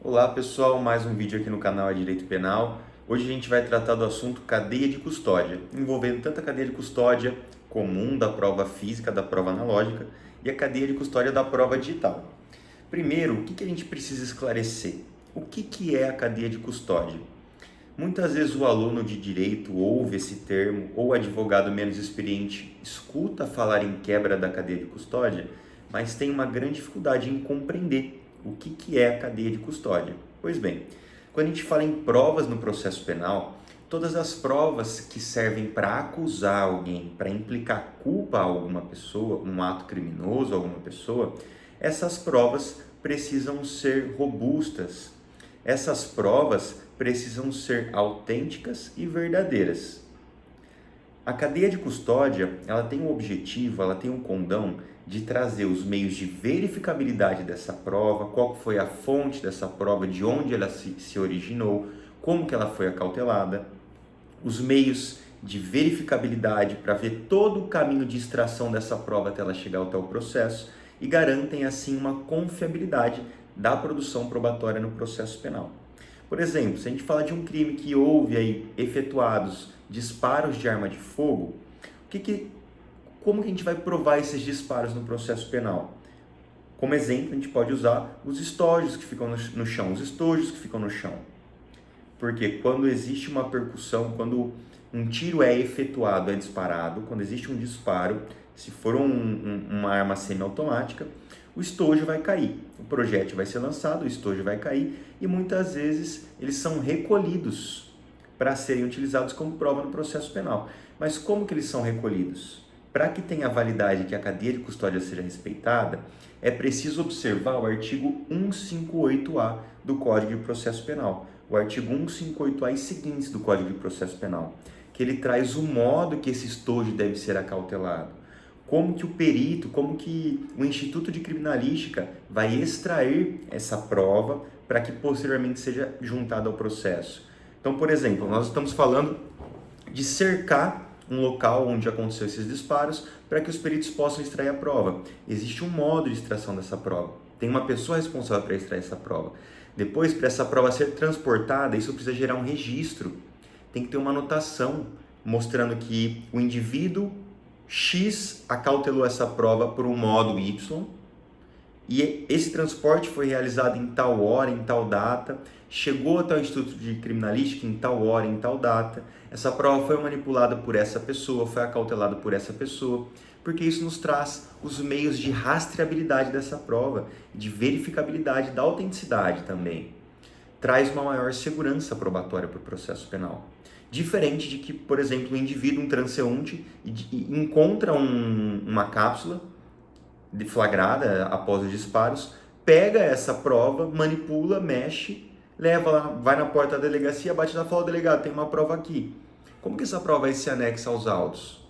Olá pessoal, mais um vídeo aqui no canal É Direito Penal. Hoje a gente vai tratar do assunto cadeia de custódia, envolvendo tanto a cadeia de custódia comum da prova física, da prova analógica, e a cadeia de custódia da prova digital. Primeiro, o que a gente precisa esclarecer? O que é a cadeia de custódia? Muitas vezes o aluno de direito ouve esse termo, ou o advogado menos experiente escuta falar em quebra da cadeia de custódia, mas tem uma grande dificuldade em compreender o que é a cadeia de custódia. Pois bem, quando a gente fala em provas no processo penal, todas as provas que servem para acusar alguém, para implicar culpa a alguma pessoa, um ato criminoso a alguma pessoa, essas provas precisam ser robustas. Essas provas precisam ser autênticas e verdadeiras. A cadeia de custódia, ela tem o objetivo, ela tem o condão de trazer os meios de verificabilidade dessa prova, qual foi a fonte dessa prova, de onde ela se originou, como que ela foi acautelada, os meios de verificabilidade para ver todo o caminho de extração dessa prova até ela chegar até o processo e garantem assim uma confiabilidade da produção probatória no processo penal. Por exemplo, se a gente fala de um crime que houve aí efetuados disparos de arma de fogo, como que a gente vai provar esses disparos no processo penal? Como exemplo, a gente pode usar os estojos que ficam no chão, os estojos que ficam no chão. Porque quando existe uma percussão, quando um tiro é efetuado, é disparado, quando existe um disparo, se for uma arma semiautomática, o estojo vai cair. O projétil vai ser lançado, o estojo vai cair e muitas vezes eles são recolhidos para serem utilizados como prova no processo penal. Mas como que eles são recolhidos? Para que tenha validade, que a cadeia de custódia seja respeitada, é preciso observar o artigo 158-A do Código de Processo Penal, o artigo 158-A e seguintes do Código de Processo Penal, que ele traz o modo que esse estojo deve ser acautelado, como que o perito, como que o Instituto de Criminalística vai extrair essa prova para que posteriormente seja juntada ao processo. Então, por exemplo, nós estamos falando de cercar um local onde aconteceu esses disparos para que os peritos possam extrair a prova. Existe um modo de extração dessa prova. Tem uma pessoa responsável para extrair essa prova. Depois, para essa prova ser transportada, isso precisa gerar um registro. Tem que ter uma anotação mostrando que o indivíduo X acautelou essa prova por um modo Y e esse transporte foi realizado em tal hora, em tal data, chegou até o Instituto de Criminalística em tal hora, em tal data, essa prova foi manipulada por essa pessoa, foi acautelada por essa pessoa, porque isso nos traz os meios de rastreabilidade dessa prova, de verificabilidade da autenticidade também. Traz uma maior segurança probatória para o processo penal. Diferente de que, por exemplo, um indivíduo, um transeunte, encontra uma cápsula deflagrada após os disparos, pega essa prova, manipula, mexe, leva lá, vai na porta da delegacia, bate lá e fala: delegado, tem uma prova aqui. Como que essa prova vai se anexa aos autos?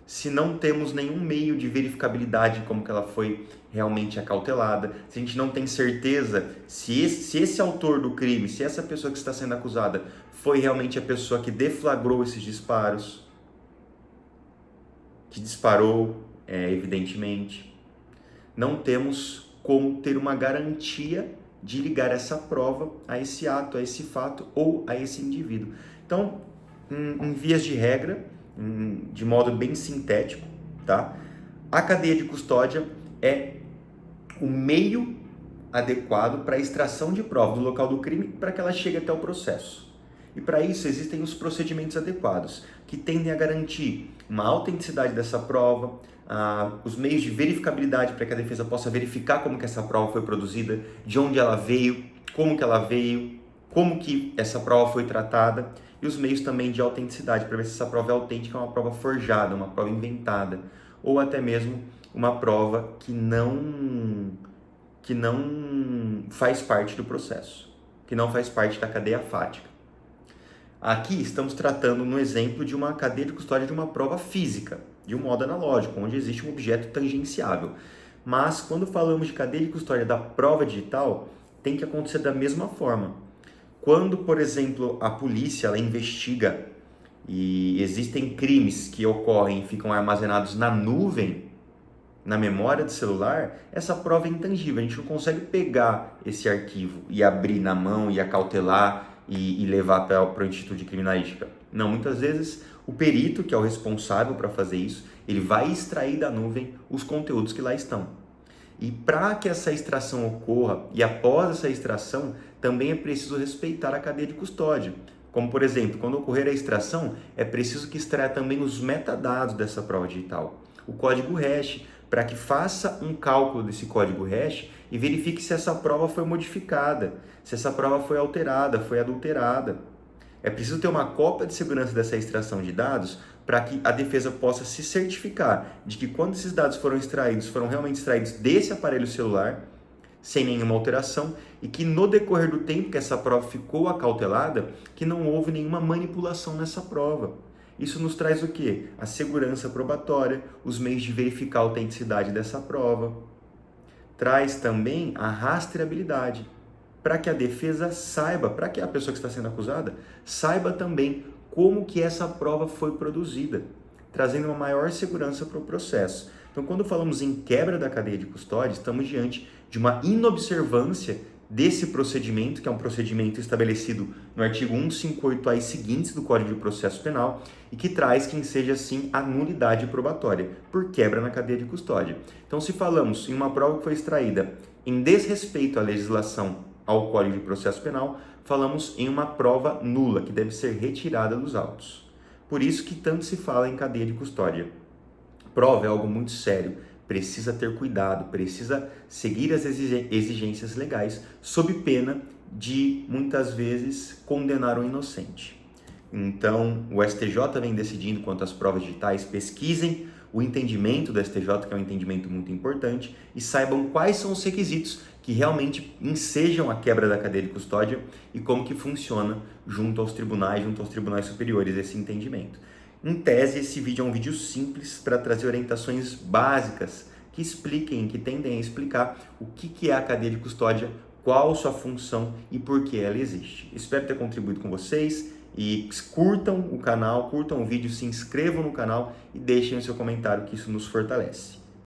Se não temos nenhum meio de verificabilidade de como que ela foi realmente acautelada, se a gente não tem certeza se esse autor do crime, se essa pessoa que está sendo acusada foi realmente a pessoa que deflagrou esses disparos, que disparou, evidentemente, não temos como ter uma garantia de ligar essa prova a esse ato, a esse fato ou a esse indivíduo. Então, em vias de regra, de modo bem sintético, tá? A cadeia de custódia é o meio adequado para a extração de prova do local do crime para que ela chegue até o processo. E para isso existem os procedimentos adequados, que tendem a garantir uma autenticidade dessa prova, os meios de verificabilidade para que a defesa possa verificar como que essa prova foi produzida, de onde ela veio, como que essa prova foi tratada, e os meios também de autenticidade, para ver se essa prova é autêntica, é uma prova forjada, uma prova inventada, ou até mesmo uma prova que não faz parte do processo, que não faz parte da cadeia fática. Aqui estamos tratando no exemplo de uma cadeia de custódia de uma prova física, de um modo analógico, onde existe um objeto tangenciável. Mas quando falamos de cadeia de custódia da prova digital, tem que acontecer da mesma forma. Quando, por exemplo, a polícia ela investiga e existem crimes que ocorrem e ficam armazenados na nuvem, na memória do celular, essa prova é intangível. A gente não consegue pegar esse arquivo e abrir na mão e acautelar e levar para o Instituto de Criminalística. Não, muitas vezes o perito, que é o responsável para fazer isso, ele vai extrair da nuvem os conteúdos que lá estão. E para que essa extração ocorra, e após essa extração, também é preciso respeitar a cadeia de custódia. Como, por exemplo, quando ocorrer a extração, é preciso que extraia também os metadados dessa prova digital. O código hash, para que faça um cálculo desse código hash e verifique se essa prova foi modificada, se essa prova foi alterada, foi adulterada. É preciso ter uma cópia de segurança dessa extração de dados para que a defesa possa se certificar de que quando esses dados foram extraídos, foram realmente extraídos desse aparelho celular, sem nenhuma alteração, e que no decorrer do tempo que essa prova ficou acautelada, que não houve nenhuma manipulação nessa prova. Isso nos traz o quê? A segurança probatória, os meios de verificar a autenticidade dessa prova. Traz também a rastreabilidade, para que a defesa saiba, para que a pessoa que está sendo acusada saiba também como que essa prova foi produzida, trazendo uma maior segurança para o processo. Então, quando falamos em quebra da cadeia de custódia, estamos diante de uma inobservância desse procedimento, que é um procedimento estabelecido no artigo 158A e seguintes do Código de Processo Penal, e que traz que seja, assim, a nulidade probatória, por quebra na cadeia de custódia. Então, se falamos em uma prova que foi extraída em desrespeito à legislação ao Código de Processo Penal, falamos em uma prova nula, que deve ser retirada dos autos. Por isso que tanto se fala em cadeia de custódia. Prova é algo muito sério, precisa ter cuidado, precisa seguir as exigências legais, sob pena de, muitas vezes, condenar o inocente. Então, o STJ vem decidindo quanto às provas digitais, pesquisem o entendimento do STJ, que é um entendimento muito importante, e saibam quais são os requisitos que realmente ensejam a quebra da cadeia de custódia e como que funciona junto aos tribunais superiores esse entendimento. Em tese, esse vídeo é um vídeo simples para trazer orientações básicas que expliquem, que tendem a explicar o que é a cadeia de custódia, qual sua função e por que ela existe. Espero ter contribuído com vocês e curtam o canal, curtam o vídeo, se inscrevam no canal e deixem o seu comentário, que isso nos fortalece.